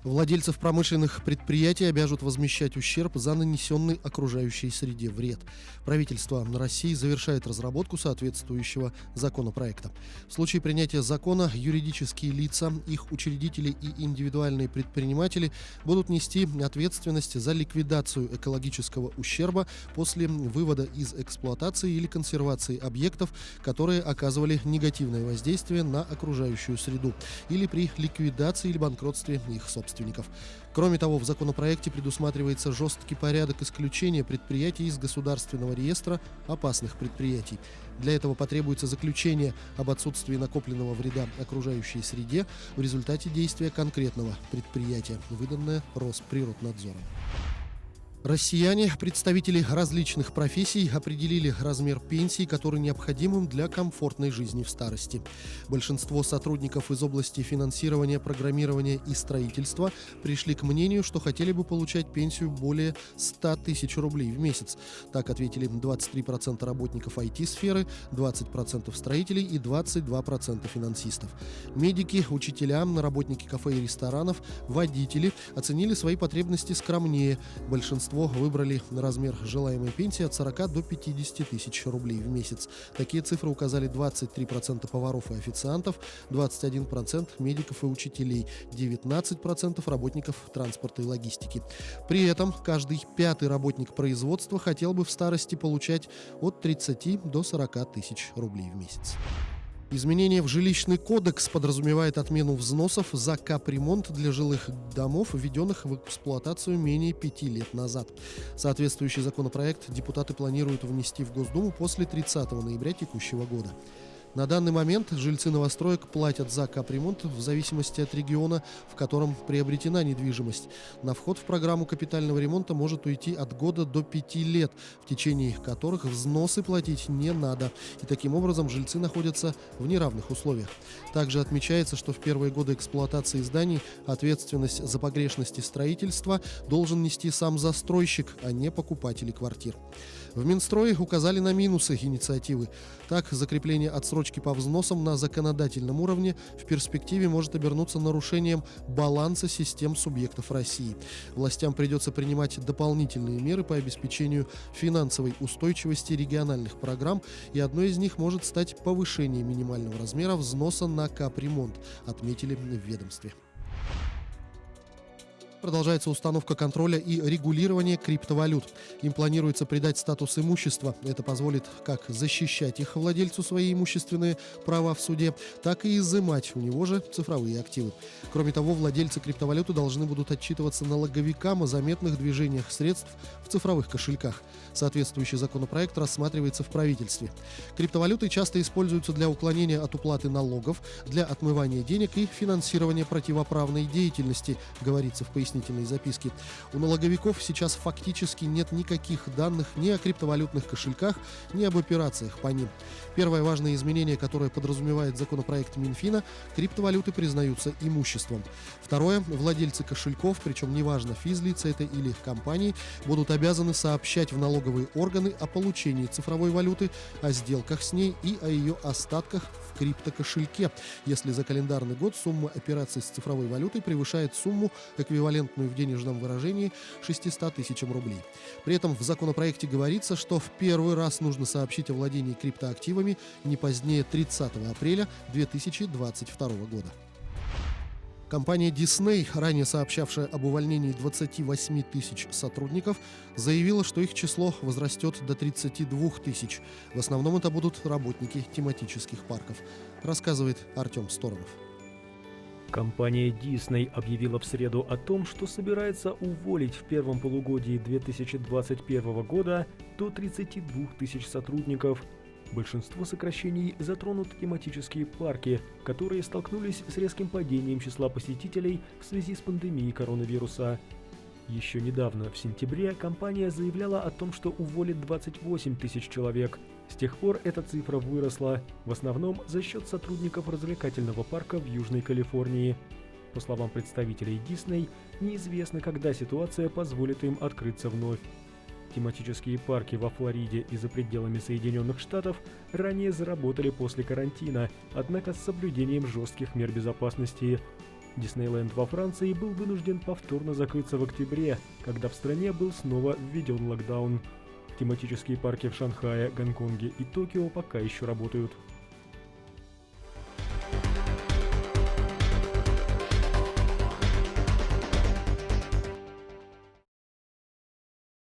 Владельцев промышленных предприятий обяжут возмещать ущерб за нанесенный окружающей среде вред. Правительство России завершает разработку соответствующего законопроекта. В случае принятия закона юридические лица, их учредители и индивидуальные предприниматели будут нести ответственность за ликвидацию экологического ущерба после вывода из эксплуатации или консервации объектов, которые оказывали негативное воздействие на окружающую среду, или при ликвидации или банкротстве их собственников. Кроме того, в законопроекте предусматривается жесткий порядок исключения предприятий из государственного реестра опасных предприятий. Для этого потребуется заключение об отсутствии накопленного вреда окружающей среде в результате действия конкретного предприятия, выданное Росприроднадзором. Россияне, представители различных профессий, определили размер пенсий, который необходим им для комфортной жизни в старости. Большинство сотрудников из области финансирования, программирования и строительства пришли к мнению, что хотели бы получать пенсию более 100 тысяч рублей в месяц. Так ответили 23% работников IT-сферы, 20% строителей и 22% финансистов. Медики, учителя, работники кафе и ресторанов, водители оценили свои потребности скромнее. Большинство выбрали размер желаемой пенсии от 40 до 50 тысяч рублей в месяц. Такие цифры указали 23% поваров и официантов, 21% медиков и учителей, 19% работников транспорта и логистики. При этом каждый пятый работник производства хотел бы в старости получать от 30 до 40 тысяч рублей в месяц. Изменение в жилищный кодекс подразумевает отмену взносов за капремонт для жилых домов, введенных в эксплуатацию менее 5 лет назад. Соответствующий законопроект депутаты планируют внести в Госдуму после 30 ноября текущего года. На данный момент жильцы новостроек платят за капремонт в зависимости от региона, в котором приобретена недвижимость. На вход в программу капитального ремонта может уйти от года до 5 лет, в течение которых взносы платить не надо. И таким образом жильцы находятся в неравных условиях. Также отмечается, что в первые годы эксплуатации зданий ответственность за погрешности строительства должен нести сам застройщик, а не покупатели квартир. В Минстрое указали на минусы инициативы. Так, закрепление отсрочки по взносам на законодательном уровне в перспективе может обернуться нарушением баланса систем субъектов России. Властям придется принимать дополнительные меры по обеспечению финансовой устойчивости региональных программ, и одной из них может стать повышение минимального размера взноса на капремонт, отметили в ведомстве. Продолжается установка контроля и регулирования криптовалют. Им планируется придать статус имущества. Это позволит как защищать их владельцу свои имущественные права в суде, так и изымать у него же цифровые активы. Кроме того, владельцы криптовалюты должны будут отчитываться налоговикам о заметных движениях средств в цифровых кошельках. Соответствующий законопроект рассматривается в правительстве. Криптовалюты часто используются для уклонения от уплаты налогов, для отмывания денег и финансирования противоправной деятельности, говорится в пояснительной записке. У налоговиков сейчас фактически нет никаких данных ни о криптовалютных кошельках, ни об операциях по ним. Первое важное изменение, которое подразумевает законопроект Минфина – криптовалюты признаются имуществом. Второе – владельцы кошельков, причем неважно, физлица это или компании, будут обязаны сообщать в налоговые органы о получении цифровой валюты, о сделках с ней и о ее остатках в криптокошельке, если за календарный год сумма операций с цифровой валютой превышает сумму, эквивалентную в денежном выражении 600 тысячам рублей. При этом в законопроекте говорится, что в первый раз нужно сообщить о владении криптоактивами не позднее 30 апреля 2022 года. Компания Disney, ранее сообщавшая об увольнении 28 тысяч сотрудников, заявила, что их число возрастет до 32 тысяч. В основном это будут работники тематических парков, рассказывает Артем Сторонов. Компания Disney объявила в среду о том, что собирается уволить в первом полугодии 2021 года до 32 тысяч сотрудников. Большинство сокращений затронут тематические парки, которые столкнулись с резким падением числа посетителей в связи с пандемией коронавируса. Еще недавно, в сентябре, компания заявляла о том, что уволит 28 тысяч человек. С тех пор эта цифра выросла, в основном за счет сотрудников развлекательного парка в Южной Калифорнии. По словам представителей Disney, неизвестно, когда ситуация позволит им открыться вновь. Тематические парки во Флориде и за пределами Соединенных Штатов ранее заработали после карантина, однако с соблюдением жестких мер безопасности. Диснейленд во Франции был вынужден повторно закрыться в октябре, когда в стране был снова введен локдаун. Тематические парки в Шанхае, Гонконге и Токио пока еще работают.